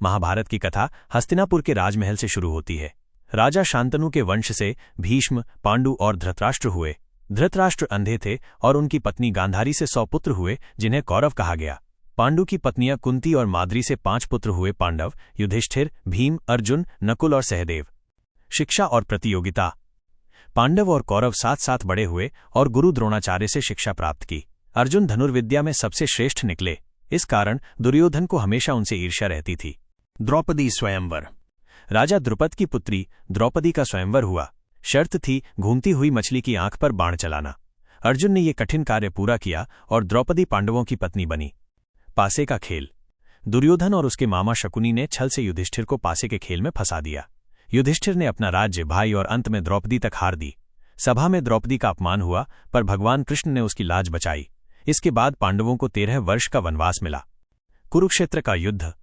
महाभारत की कथा हस्तिनापुर के राजमहल से शुरू होती है। राजा शांतनु के वंश से भीष्म, पांडु और धृतराष्ट्र हुए। धृतराष्ट्र अंधे थे और उनकी पत्नी गांधारी से 100 पुत्र हुए, जिन्हें कौरव कहा गया। पांडु की पत्नियां कुंती और माद्री से 5 पुत्र हुए, पांडव, युधिष्ठिर, भीम, अर्जुन, नकुल और सहदेव। शिक्षा और प्रतियोगिता। पांडव और कौरव साथ साथ बड़े हुए और गुरु द्रोणाचार्य से शिक्षा प्राप्त की। अर्जुन धनुर्विद्या में सबसे श्रेष्ठ निकले, इस कारण दुर्योधन को हमेशा उनसे ईर्ष्या रहती थी। द्रौपदी स्वयंवर। राजा द्रुपद की पुत्री द्रौपदी का स्वयंवर हुआ। शर्त थी घूमती हुई मछली की आंख पर बाण चलाना। अर्जुन ने यह कठिन कार्य पूरा किया और द्रौपदी पांडवों की पत्नी बनी। पासे का खेल। दुर्योधन और उसके मामा शकुनी ने छल से युधिष्ठिर को पासे के खेल में फंसा दिया। युधिष्ठिर ने अपना राज्य, भाई और अंत में द्रौपदी तक हार दी। सभा में द्रौपदी का अपमान हुआ, पर भगवान कृष्ण ने उसकी लाज बचाई। इसके बाद पांडवों को 13 वर्ष का वनवास मिला। कुरुक्षेत्र का युद्ध।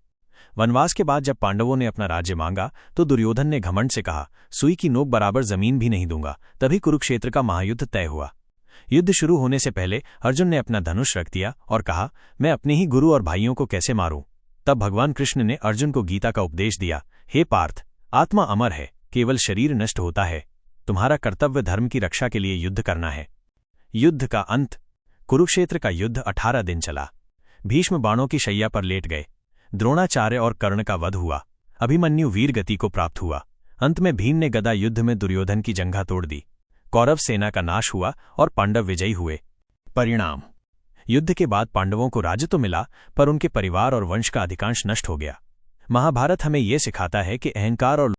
वनवास के बाद जब पांडवों ने अपना राज्य मांगा तो दुर्योधन ने घमंड से कहा, सुई की नोक बराबर जमीन भी नहीं दूंगा। तभी कुरुक्षेत्र का महायुद्ध तय हुआ। युद्ध शुरू होने से पहले अर्जुन ने अपना धनुष रख दिया और कहा, मैं अपने ही गुरु और भाइयों को कैसे मारूं। तब भगवान कृष्ण ने अर्जुन को गीता का उपदेश दिया, हे पार्थ, आत्मा अमर है, केवल शरीर नष्ट होता है। तुम्हारा कर्तव्य धर्म की रक्षा के लिए युद्ध करना है। युद्ध का अंत। कुरुक्षेत्र का युद्ध 18 दिन चला। भीष्म बाणों की शैया पर लेट गए। द्रोणाचार्य और कर्ण का वध हुआ। अभिमन्यु वीर गति को प्राप्त हुआ। अंत में भीम ने गदा युद्ध में दुर्योधन की जंघा तोड़ दी। कौरव सेना का नाश हुआ और पांडव विजयी हुए। परिणाम। युद्ध के बाद पांडवों को राज्य तो मिला, पर उनके परिवार और वंश का अधिकांश नष्ट हो गया। महाभारत हमें यह सिखाता है कि अहंकार और